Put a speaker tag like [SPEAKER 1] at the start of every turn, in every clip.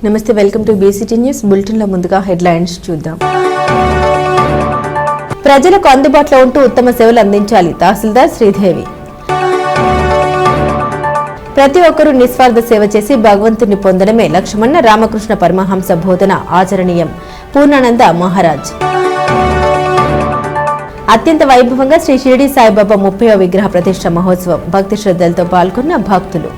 [SPEAKER 1] నమస్తే, welcome to BCT news bulletin లో ముందుగా హెడ్లైన్స్ చూద్దాం. ప్రజలకు అందుబాటులో ఉంటూ ఉత్తమ సేవలు అందించాలి తహసీల్దార్ శ్రీదేవి. ప్రతి ఒక్కరూ నిస్వార్థ సేవ చేసి భగవంతుని పొందడమే లక్ష్యమన్న రామకృష్ణ పరమహంస బోధన ఆచరణీయం పూర్ణానంద మహారాజ్. అత్యంత వైభవంగా శ్రీ షిరిడి సాయిబాబా 30వ విగ్రహ ప్రతిష్ఠ మహోత్సవం భక్తి శ్రద్ధలతో పాల్గొన్న భక్తులు.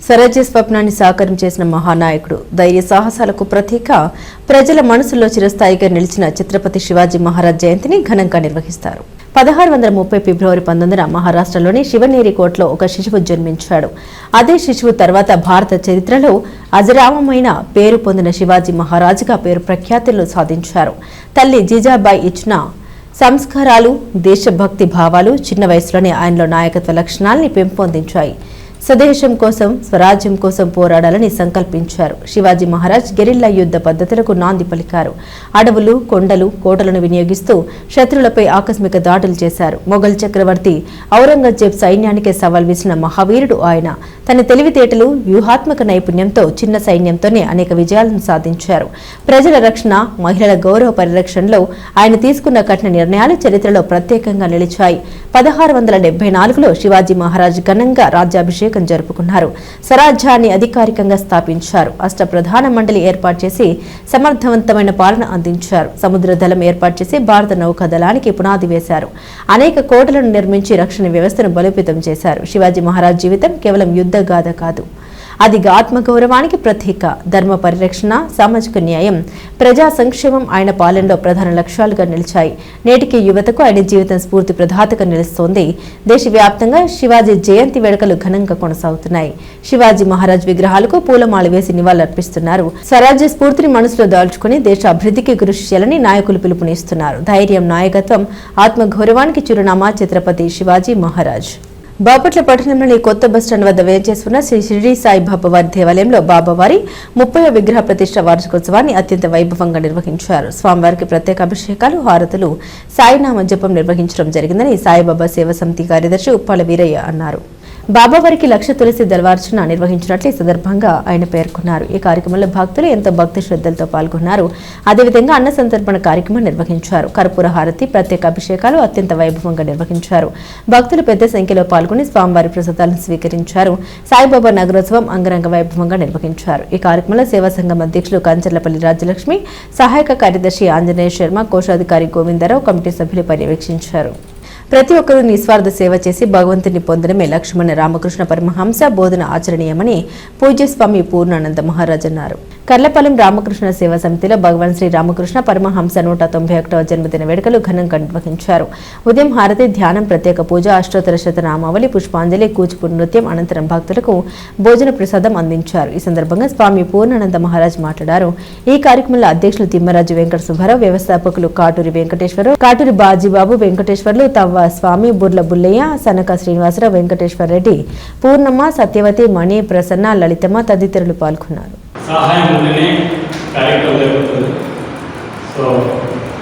[SPEAKER 1] స్వరాజ్య స్వప్నాన్ని సాకారం చేసిన మహానాయకుడు, ధైర్య సాహసాలకు ప్రతీక, ప్రజల మనసుల్లో చిరస్థాయిగా నిలిచిన ఛత్రపతి శివాజీ మహారాజ్ జయంతిని ఘనంగా నిర్వహిస్తారు. 1630 ఫిబ్రవరి 19న మహారాష్ట్రలోని శివనేరికోట్లో ఒక శిశువు జన్మించాడు. అదే శిశువు తర్వాత భారత చరిత్రలో అజరామమైన పేరు పొందిన శివాజీ మహారాజుగా పేరు ప్రఖ్యాతులు సాధించారు. తల్లి జీజాబాయి ఇచ్చిన సంస్కారాలు, దేశభక్తి భావాలు చిన్న వయసులోనే ఆయనలో నాయకత్వ లక్షణాల్ని పెంపొందించాయి. స్వదేశం కోసం, స్వరాజ్యం కోసం పోరాడాలని సంకల్పించారు. శివాజీ మహారాజ్ గెరిల్లా యుద్ధ పద్ధతులకు నాంది పలికారు. అడవులు, కొండలు, కోటలను వినియోగిస్తూ శత్రులపై ఆకస్మిక దాడులు చేశారు. మొఘల్ చక్రవర్తి ఔరంగజేబ్ సైన్యానికి సవాల్ విసిన మహావీరుడు ఆయన. తన తెలివితేటలు, వ్యూహాత్మక నైపుణ్యంతో చిన్న సైన్యంతోనే అనేక విజయాలను సాధించారు. ప్రజల రక్షణ, మహిళల గౌరవ పరిరక్షణలో ఆయన తీసుకున్న కఠిన నిర్ణయాలు చరిత్రలో ప్రత్యేకంగా నిలిచాయి. 1674లో శివాజీ మహారాజ్ ఘనంగా రాజ్యాభిషేకం జరుపుకున్నారు. స్వరాజ్యాన్ని అధికారికంగా స్థాపించారు. అష్టప్రధాన మండలి ఏర్పాటు చేసి సమర్థవంతమైన పాలన అందించారు. సముద్ర దళం ఏర్పాటు చేసి భారత నౌకా దళానికి పునాది వేశారు. అనేక కోటలను నిర్మించి రక్షణ వ్యవస్థను బలోపేతం చేశారు. శివాజీ మహారాజ్ జీవితం కేవలం యుద్ధ గాథ కాదు, అది ఆత్మగౌరవానికి ప్రతీక. ధర్మ పరిరక్షణ, సామాజిక న్యాయం, ప్రజా సంక్షేమం ఆయన పాలనలో ప్రధాన లక్ష్యాలుగా నిలిచాయి. నేటికి యువతకు ఆయన జీవితం స్ఫూర్తి ప్రదాతగా నిలుస్తోంది. దేశవ్యాప్తంగా శివాజీ జయంతి వేడుకలు ఘనంగా కొనసాగుతున్నాయి. శివాజీ మహారాజ్ విగ్రహాలకు పూలమాల వేసి నివాళులర్పిస్తున్నారు. స్వరాజ్య స్ఫూర్తిని మనసులో దాల్చుకుని దేశ అభివృద్ధికి కృషి చేయాలని నాయకులు పిలుపునిస్తున్నారు. ధైర్యం, నాయకత్వం, ఆత్మగౌరవానికి చిరునామా ఛత్రపతి శివాజీ మహారాజ్. బాపట్ల పట్టణంలోని కొత్త బస్టాండ్ వద్ద వేంచేసుకున్న శ్రీ షిరిడి సాయిబాబా వారి దేవాలయంలో బాబావారి 30వ విగ్రహ ప్రతిష్ఠ వార్షికోత్సవాన్ని అత్యంత వైభవంగా నిర్వహించారు. స్వామివారికి ప్రత్యేక అభిషేకాలు, హారతులు, సాయినామ జపం నిర్వహించడం జరిగిందని సాయిబాబా సేవా సమితి కార్యదర్శి ఉప్పాల వీరయ్య అన్నారు. బాబావారికి 1,00,000 తులసి దళవార్చన నిర్వహించినట్లు ఈ సందర్భంగా ఆయన పేర్కొన్నారు. ఈ కార్యక్రమంలో భక్తులు ఎంతో భక్తి శ్రద్ధలతో పాల్గొన్నారు. అదేవిధంగా అన్న సంతర్పణ కార్యక్రమం నిర్వహించారు. కర్పూర హారతి, ప్రత్యేక అభిషేకాలు అత్యంత వైభవంగా నిర్వహించారు. భక్తులు పెద్ద సంఖ్యలో పాల్గొని స్వామివారి ప్రసాదాలను స్వీకరించారు. సాయిబాబా నగరోత్సవం అంగరంగ వైభవంగా నిర్వహించారు. ఈ కార్యక్రమంలో సేవా సంఘం అధ్యక్షులు కంచర్లపల్లి రాజ్యలక్ష్మి, సహాయక కార్యదర్శి ఆంజనేయ శర్మ, కోశాధికారి గోవిందరావు, కమిటీ సభ్యులు పర్యవేక్షించారు. ప్రతి ఒక్కరూ నిస్వార్థ సేవ చేసి భగవంతుని పొందడమే లక్ష్యమన్న రామకృష్ణ పరమహంస బోధన ఆచరణీయమని పూజ్యస్వామి పూర్ణానంద మహారాజ్ అన్నారు. కర్లపాలెం రామకృష్ణ సేవా సమితిలో భగవాన్ శ్రీ రామకృష్ణ పరమహంస 191వ జన్మదిన వేడుకలు ఘనంగా నిర్వహించారు. ఉదయం హారతి, ధ్యానం, ప్రత్యేక పూజ, అష్టోత్తర శతనామావళి, పుష్పాంజలి, కూచిపూడి నృత్యం అనంతరం భక్తులకు భోజన ప్రసాదం అందించారు. ఈ సందర్భంగా స్వామి పూర్ణానంద మహారాజ్ మాట్లాడారు. ఈ కార్యక్రమంలో అధ్యక్షులు తిమ్మరాజు వెంకట సుబ్బారావు, వ్యవస్థాపకులు కాటూరి వెంకటేశ్వరరావు, కాటూరి బాజీబాబు, వెంకటేశ్వర్లు, తవ్వ స్వామి, బుర్ల బుల్లయ్య, సనక శ్రీనివాసరావు, వెంకటేశ్వర రెడ్డి, పూర్ణమ్మ, సత్యవతి, మణి, ప్రసన్న, లలితమ్మ తదితరులు పాల్గొన్నారు.
[SPEAKER 2] సహాయం ఉంటేనే కార్యక్రమం జరుగుతుంది. సో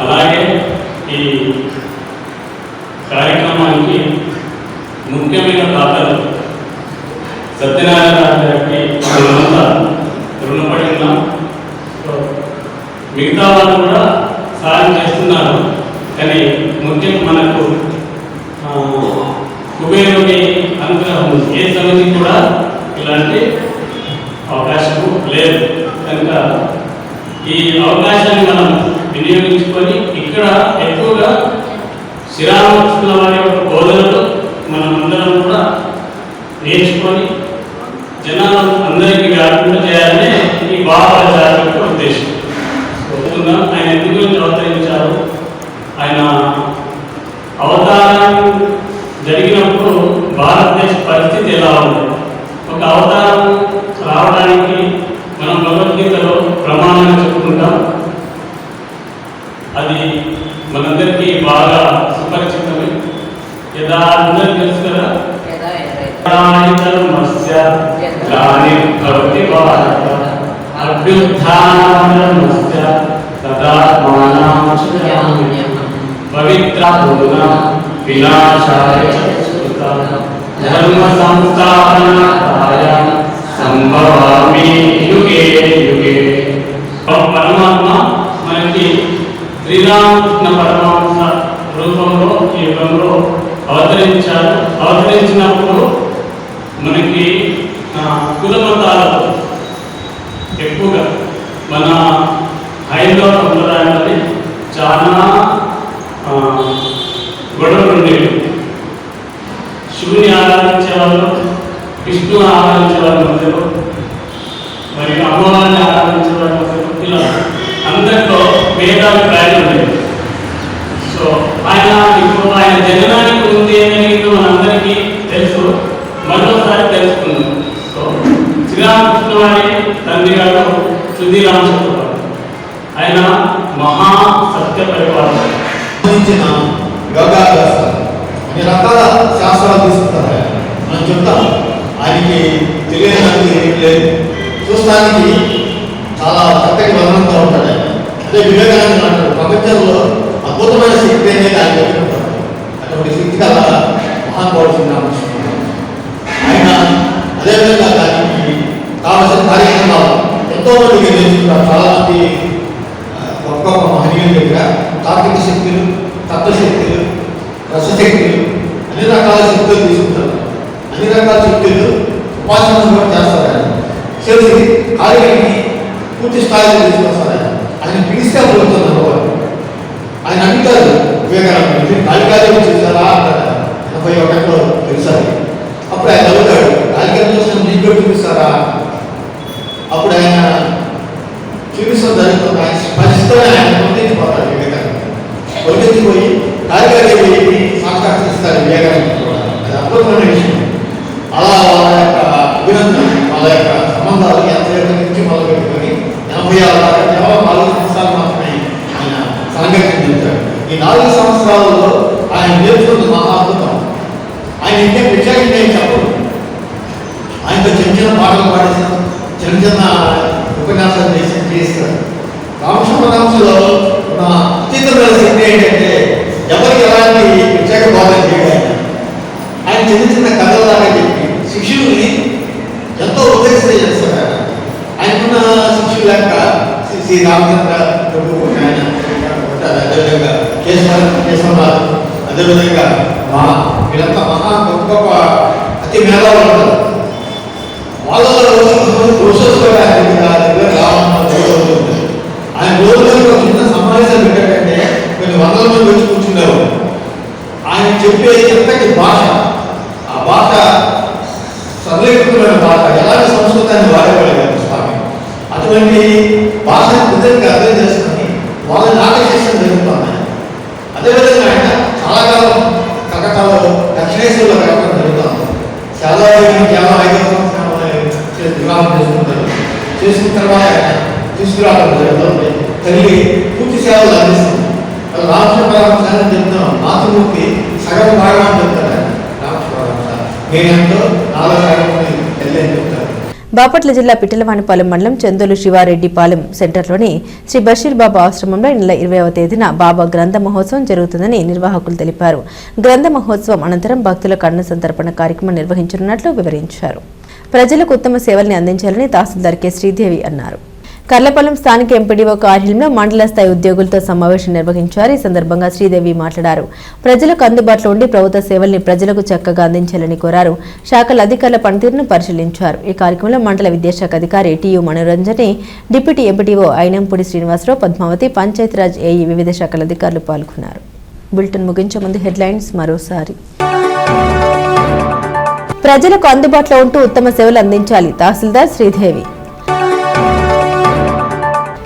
[SPEAKER 2] అలాగే ఈ కార్యక్రమానికి ముఖ్యమైన పాత్రలు సత్యనారాయణ గారికి మనమంతా రుణపడి ఉన్నాం. సో మిగతా వాళ్ళు కూడా సహాయం చేస్తున్నారు. కానీ ముఖ్యం మనకు కుబేరుని అనుగ్రహం ఏ సమితి కూడా ఇలాంటి అవకాశము లేదు. కనుక ఈ అవకాశాన్ని మనం వినియోగించుకొని ఇక్కడ ఎక్కువగా శ్రీరామకృష్ణుల వారి యొక్క బోధనలు మనం అందరం కూడా నేర్చుకొని జనాలు అందరికీ వ్యాప్తం చేయాలనే ఈ బాబాచార్య యొక్క ఉద్దేశం. ఆయన ఎందుకు అవతరించారు, ఆయన అవతారం జరిగినప్పుడు భారతదేశ పరిస్థితి ఎలా ఉంది, ఒక అవతారం రావడానికి మనం భగవద్గీతలో ప్రమాణంగా చెప్పుకుంటాం. అది మనందరికీ బాగా సుపరిచితమే. యదా అందరికీ తెలుసు కదా, అభ్యుత్థానమస్య తదా పవిత్రమున వినాశాయ ధర్మ సంస్థాపనాయ సంభవామి యుగే యుగే. పరమాత్మ మనకి శ్రీరామకృష్ణ పరమాత్మ రూపంలో ఈ యుగంలో అవతరించారు. అవతరించినప్పుడు మనకి కుల మతాలు ఎక్కువగా మన హైందవ సంప్రదాయంలో చాలా గొడవలు ఉండేవి. శివుని ఆరాధించే వాళ్ళు, విష్ణు ఆరాధించే వాళ్ళ మధ్యలో, మరియు అమ్మవారిని ఆరాధించే వాళ్ళ మధ్యలో, ఇలా అందరిలో భేదాభిప్రాయాలు ఉండేవి. సో ఇప్పుడు ఆయన జగనానికి ఉంది అనేది మనందరికీ తెలుసు. మరోసారి తెలుసుకున్నాం. సో శ్రీరామకృష్ణ వారి తండ్రి గారు సుధీరామచంద్ర, ఆయన మహా సత్య పరిపాలన
[SPEAKER 3] యోగాభ్యాసాలు అన్ని రకాల శాస్త్రాలు తీసుకుంటారు. మనం చెప్తాం ఆయనకి తెలియడానికి ఏం లేదు. చూస్తానికి చాలా చక్కటి వర్ణంగా ఉంటాడు ఆయన. అదే వివేకానంద అంటారు, ప్రపంచంలో అద్భుతమైన శక్తి అనేది ఆయన చెప్తుంటారు. అటువంటి శక్తి గల మహానుభావుడు శ్రీరామకృష్ణ. ఆయన అదేవిధంగా దానికి కావలసిన కార్యక్రమాలు ఎంతో మందికి నేర్చుకుంటారు. చాలా మంది గొప్ప గొప్ప మహనీయుల దగ్గర తార్కిక శక్తులు, తత్వశక్తులు, రసశక్తులు, అన్ని రకాల శక్తులు తీసుకుంటారు. అన్ని రకాల శక్తులు ఉపాసన కూడా చేస్తారు. ఆయన చేసి కార్యానికి పూర్తి స్థాయిలో తీసుకొస్తారు. ఆయన పిలిస్తే పోతుంది అనుకోవాలి. ఆయన అంటారు వివేకానంద కాళికాదేవి చూసారా అంటారు. 81లో తెలిసారు. అప్పుడు ఆయన చదువుతాడు, కాళికాదేవి చూసిన నీకు చూపిస్తారా? అప్పుడు ఆయన చూపిస్తాం జరుగుతుంది. ఆయన స్పష్టంగా ఆయన పొందించిపోతాడు వివేకానంద. పొందించిపోయి కాళికాదేవి సాక్షాత్కరిస్తారు వివేకానంద కూడా. అది అద్భుతమైన విషయం. అలా వాళ్ళ యొక్క అభినందన, వాళ్ళ యొక్క సంబంధాలు ఎంత నుంచి మొదలు పెట్టుకొని 86 దాకా కేవలం 4 సంవత్సరాలు మాత్రమే ఆయన సాంగత్యం చెందారు. ఈ 4 సంవత్సరాలలో ఆయన నేర్చుకున్న మహా అద్భుతం. ఆయన ఇంకే ప్రత్యేకంగా ఏం చెప్పరు. ఆయనతో చిన్న చిన్న పాటలు పాడేసాం, చిన్న చిన్న ఉపన్యాసాలు చేస్తారు. రామకృష్ణ పరమహంసలో ఉన్న అత్యంతమైన శక్తి ఏంటంటే ఎవరికి ఎలాంటి ప్రత్యేక బోధన చేయడం. ఆయన చిన్న చిన్న కథలలాగా చెప్పి శిష్యుల్ని ఎంతో ఉపదేశం చేస్తారు. ఆయనకున్న శిష్యుల యొక్క శ్రీ రామచంద్ర ఆయన, అదేవిధంగా కేశవనాథ్, అదేవిధంగా వీళ్ళంతా మహా గొప్ప గొప్ప అతి మేధావులు ఉంటారు. వాళ్ళలో ఆయన రోజుల్లో చిన్న సమావేశాలు పెట్టాడంటే కొన్ని వందల మంది వచ్చి కూర్చున్నారు. ఆయన చెప్పే ఎంతటి భాష, ఆ భాష సరళీకృతమైన భాష, ఎలాంటి సంస్కృతాన్ని వాడేవాళ్ళు స్వామి. అటువంటి భాషను ప్రజలకు అర్థం చేసుకుని వాళ్ళని ఆకర్షించడం జరుగుతుంది. అదేవిధంగా ఆయన చాలా కాలం కలకత్తాలో దక్షిణేశ్వర్లో కలగడం జరుగుతుంది. చాలా కేవలం 5 సంవత్సరాలు వివాహం చేసుకుంటారు. చేసుకున్న తర్వాత తీసుకురావడం జరుగుతుంది. తల్లి పూర్తి సేవలు అందిస్తుంది. రామకృష్ణ పరమహంస చెప్తున్నాం, మాతృమూర్తి సగం భాగం అని చెప్తారు. రామకృష్ణ పరమహంస నేనంటూ 4 సగం తల్లి అని చెప్తారు.
[SPEAKER 1] బాపట్ల జిల్లా పిట్టలవానిపాలెం మండలం చందోలు శివారెడ్డిపాలెం సెంటర్లోని శ్రీ బషీర్ బాబా ఆశ్రమంలో ఈ నెల 20వ తేదీన బాబా గ్రంథ మహోత్సవం జరుగుతుందని నిర్వాహకులు తెలిపారు. గ్రంథ మహోత్సవం అనంతరం భక్తులకు అన్న సంతర్పణ కార్యక్రమం నిర్వహించనున్నట్లు వివరించారు. ప్రజలకు ఉత్తమ సేవల్ని అందించాలని తహసీల్దార్ కె శ్రీదేవి అన్నారు. కర్లపాలెం స్థానిక ఎంపీడీఓ కార్యాలయంలో మండల స్థాయి ఉద్యోగులతో సమావేశం నిర్వహించారు. ఈ సందర్భంగా శ్రీదేవి మాట్లాడారు. ప్రజలకు అందుబాటులో ఉండి ప్రభుత్వ సేవల్ని ప్రజలకు చక్కగా అందించాలని కోరారు. శాఖల అధికారుల పనితీరును పరిశీలించారు. ఈ కార్యక్రమంలో మండల విద్యాశాఖ అధికారి TU Manoranjani, deputy MPDO Ayinampudi Srinivasarao, Padmavathi, Panchayati Raj AE, వివిధ శాఖల అధికారులు పాల్గొన్నారు. బులెటిన్ ముగించే ముందు హెడ్లైన్స్ మరోసారి. ప్రజలకు అందుబాటులో ఉంటూ ఉత్తమ సేవలు అందించాలి. తహసీల్దార్ శ్రీదేవి.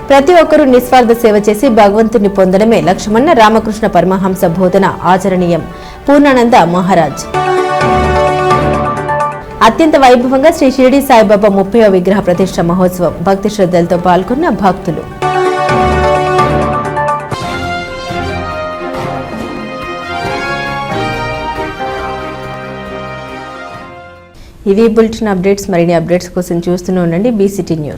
[SPEAKER 1] ప్రతి ఒక్కరూ నిస్వార్థ సేవ చేసి భగవంతుని పొందడమే లక్ష్యమన్న రామకృష్ణ పరమహంస బోధన ఆచరణీయం. పూర్ణానంద మహారాజ్. అత్యంత వైభవంగా శ్రీ షిరిడి సాయిబాబా 30వ విగ్రహ ప్రతిష్ఠ మహోత్సవం. భక్తి శ్రద్ధలతో పాల్గొన్న భక్తులు. ఇవి బులెటిన్ అప్డేట్స్. మరిన్ని అప్డేట్స్ కోసం చూస్తూనే ఉండండి BCT న్యూస్.